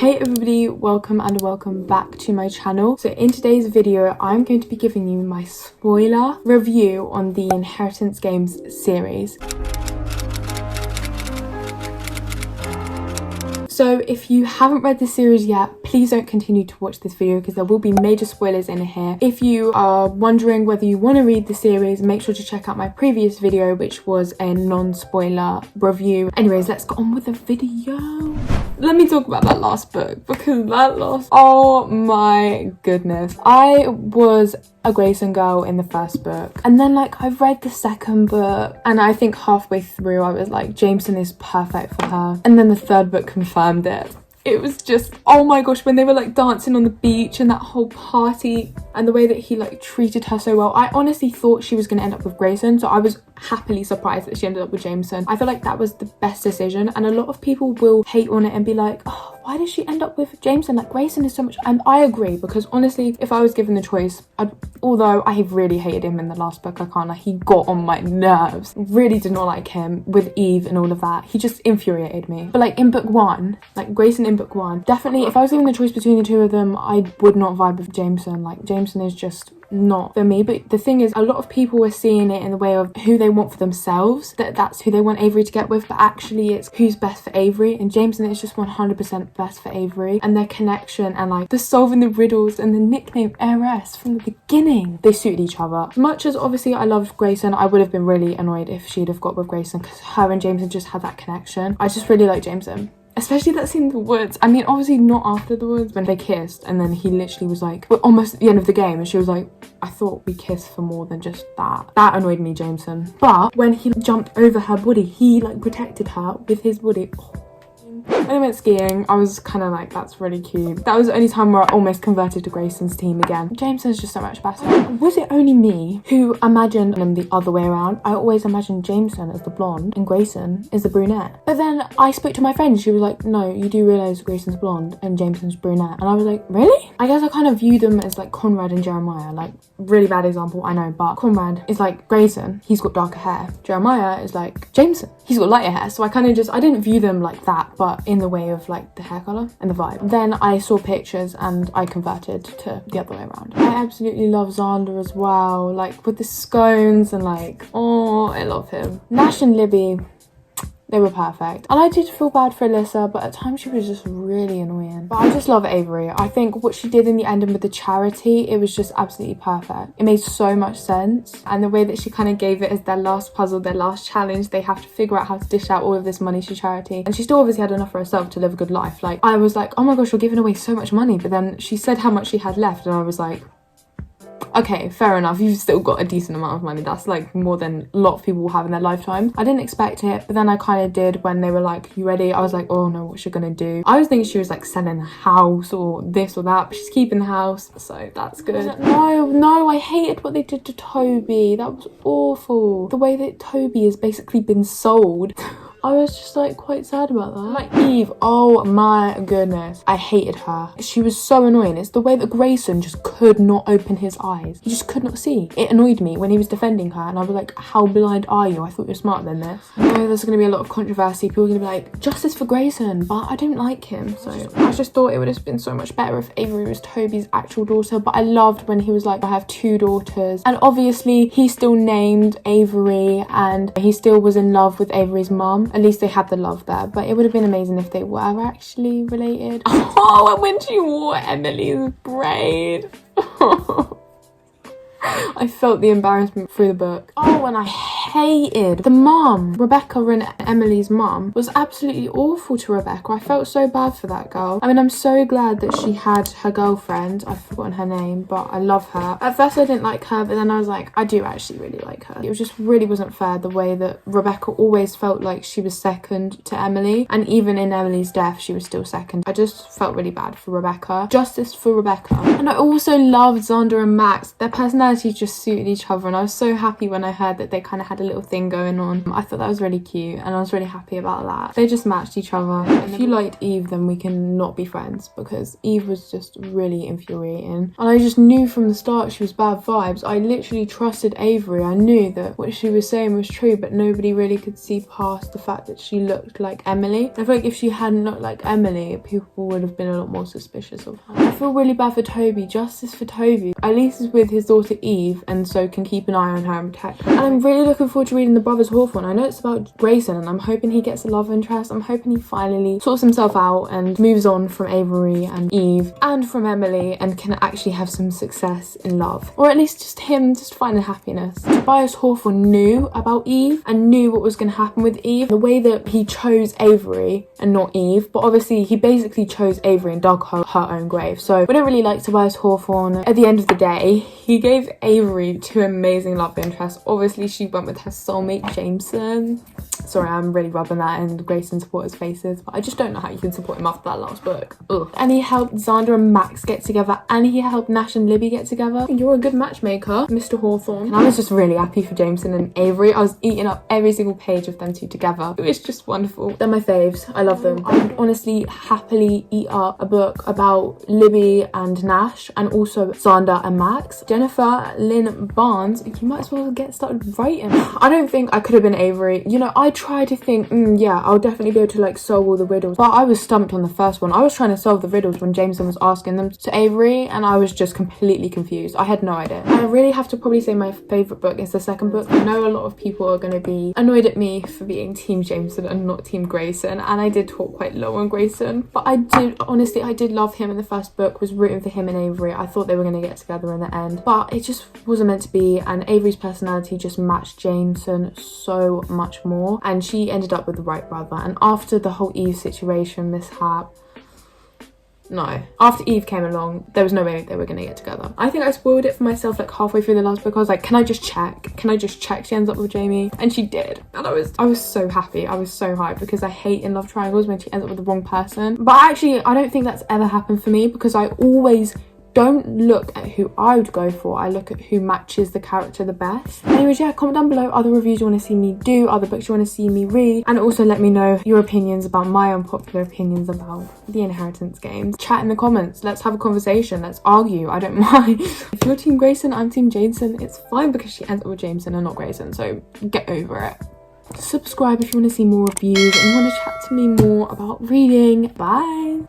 Hey everybody, welcome back to my channel. So in today's video I'm going to be giving you my spoiler review on the Inheritance Games series. So if you haven't read this series yet, please don't continue to watch this video because there will be major spoilers in here. If you are wondering whether you want to read the series, make sure to check out my previous video, which was a non-spoiler review. Anyways, let's get on with the video. Let me talk about that last book because oh my goodness. I was a Grayson girl in the first book, and then I read the second book, and I think halfway through I was like, Jameson is perfect for her, and then the third book confirmed it. It was just, oh my gosh, when they were dancing on the beach and that whole party and the way that he treated her so well. I honestly thought she was going to end up with Grayson, so I was happily surprised that she ended up with Jameson. I feel like that was the best decision, and a lot of people will hate on it and be like, oh, why did she end up with Jameson? Grayson is so much, and I agree, because honestly, if I was given the choice, although I really hated him in the last book, he got on my nerves. Really did not like him with Eve and all of that. He just infuriated me. But in book one, Grayson in book one, definitely if I was given the choice between the two of them, I would not vibe with Jameson. Jameson is just not for me. But the thing is, a lot of people were seeing it in the way of who they want for themselves, that's who they want Avery to get with, but actually it's who's best for Avery, and Jameson is just 100% best for Avery, and their connection and the solving the riddles and the nickname Heiress from the beginning, they suited each other. As much as obviously I loved Grayson, I would have been really annoyed if she'd have got with Grayson, because her and Jameson just had that connection. I just really like Jameson. Especially that scene in the woods. I mean, obviously not after the woods, when they kissed, and then he literally was we're almost at the end of the game, and she was like, I thought we kissed for more than just that. That annoyed me, Jameson. But when he jumped over her body, he protected her with his body. When I went skiing, I was kind of that's really cute. That was the only time where I almost converted to Grayson's team again. Jameson's just so much better. Was it only me who imagined him the other way around? I always imagined Jameson as the blonde and Grayson is the brunette. But then I spoke to my friend, she was like, no, you do realise Grayson's blonde and Jameson's brunette. And I was like, really? I guess I kind of view them as Conrad and Jeremiah. Really bad example, I know, but Conrad is Grayson, he's got darker hair. Jeremiah is Jameson, he's got lighter hair. So I kind of I didn't view them like that, but in the way of the hair colour and the vibe. Then I saw pictures and I converted to the other way around. I absolutely love Xander as well, with the scones and oh, I love him. Nash and Libby, they were perfect. And I did feel bad for Alyssa, but at times she was just really annoying. But I just love Avery. I think what she did in the ending with the charity, it was just absolutely perfect. It made so much sense. And the way that she kind of gave it as their last puzzle, their last challenge, they have to figure out how to dish out all of this money to charity. And she still obviously had enough for herself to live a good life. I was like, oh my gosh, you're giving away so much money. But then she said how much she had left, and I was like, okay, fair enough, you've still got a decent amount of money. That's more than a lot of people will have in their lifetime. I didn't expect it, but then I kind of did when they were like, you ready? I was like, oh no, what's she gonna do? I was thinking she was selling the house or this or that, but she's keeping the house, so that's good. No, I hated what they did to Toby. That was awful. The way that Toby has basically been sold. I was just quite sad about that. Eve, oh my goodness, I hated her. She was so annoying. It's the way that Grayson just could not open his eyes. He just could not see. It annoyed me when he was defending her, and I was like, how blind are you? I thought you were smarter than this. I know there's gonna be a lot of controversy. People are gonna be like, justice for Grayson, but I don't like him. So I just thought it would have been so much better if Avery was Toby's actual daughter. But I loved when he was like, I have 2 daughters. And obviously he still named Avery, and he still was in love with Avery's mum. At least they had the love there, but it would have been amazing if they were actually related. Oh, and when she wore Emily's braid. I felt the embarrassment through the book. Oh, and I hated the mum. Rebecca and Emily's mum was absolutely awful to Rebecca. I felt so bad for that girl. I mean, I'm so glad that she had her girlfriend. I've forgotten her name, but I love her. At first I didn't like her, but then I was like, I do actually really like her. It just really wasn't fair the way that Rebecca always felt like she was second to Emily, and even in Emily's death she was still second. I just felt really bad for Rebecca. Justice for Rebecca. And I also loved Xander and Max. Their personality just suited each other, and I was so happy when I heard that they kind of had a little thing going on. I thought that was really cute, and I was really happy about that. They just matched each other. If you liked Eve, then we can not be friends, because Eve was just really infuriating, and I just knew from the start she was bad vibes. I literally trusted Avery. I knew that what she was saying was true, but nobody really could see past the fact that she looked like Emily. I feel like if she hadn't looked like Emily, people would have been a lot more suspicious of her. I feel really bad for Toby. Justice for Toby. At least he's with his daughter Eve, and so can keep an eye on her and protect her. And I'm really looking forward to reading The Brothers Hawthorne. I know it's about Grayson, and I'm hoping he gets a love interest. I'm hoping he finally sorts himself out and moves on from Avery and Eve and from Emily, and can actually have some success in love, or at least just him just finding happiness. Tobias Hawthorne knew about Eve and knew what was going to happen with Eve, the way that he chose Avery and not Eve, but obviously he basically chose Avery and dug her own grave. So we don't really like Tobias Hawthorne. At the end of the day, he gave Avery 2 amazing love interests. Obviously she went with her soulmate Jameson. Sorry, I'm really rubbing that in Grayson supporters' faces, but I just don't know how you can support him after that last book. Ugh. And he helped Xander and Max get together, and he helped Nash and Libby get together. You're a good matchmaker, Mr. Hawthorne. And I was just really happy for Jameson and Avery. I was eating up every single page of them two together. It was just wonderful. They're my faves. I love them. I would honestly happily eat up a book about Libby and Nash, and also Xander and Max. Jennifer Lynn Barnes, you might as well get started writing. I don't think I could have been Avery. You know, I tried to think, yeah, I'll definitely be able to like solve all the riddles, but I was stumped on the first one. I was trying to solve the riddles when Jameson was asking them to Avery, and I was just completely confused. I had no idea. I really have to probably say my favourite book is the second book. I know a lot of people are going to be annoyed at me for being Team Jameson and not Team Grayson, and I did talk quite low on Grayson, but I did love him in the first book, was rooting for him and Avery. I thought they were going to get together in the end, but it just wasn't meant to be, and Avery's personality just matched Jameson so much more, and she ended up with the right brother. And after the whole Eve situation mishap, no, after Eve came along, there was no way they were going to get together. I think I spoiled it for myself like halfway through the last book. I was like, can I just check she ends up with Jamie? And she did, and I was so happy. I was so hyped, because I hate in love triangles when she ends up with the wrong person. But actually, I don't think that's ever happened for me, because I always don't look at who I would go for. I look at who matches the character the best. Anyways, yeah, comment down below other reviews you want to see me do, other books you want to see me read, and also let me know your opinions about my unpopular opinions about the Inheritance games. Chat in the comments. Let's have a conversation. Let's argue. I don't mind. If you're Team Grayson, I'm Team Jameson. It's fine, because she ends up with Jameson and not Grayson, so get over it. Subscribe if you want to see more reviews and you want to chat to me more about reading. Bye.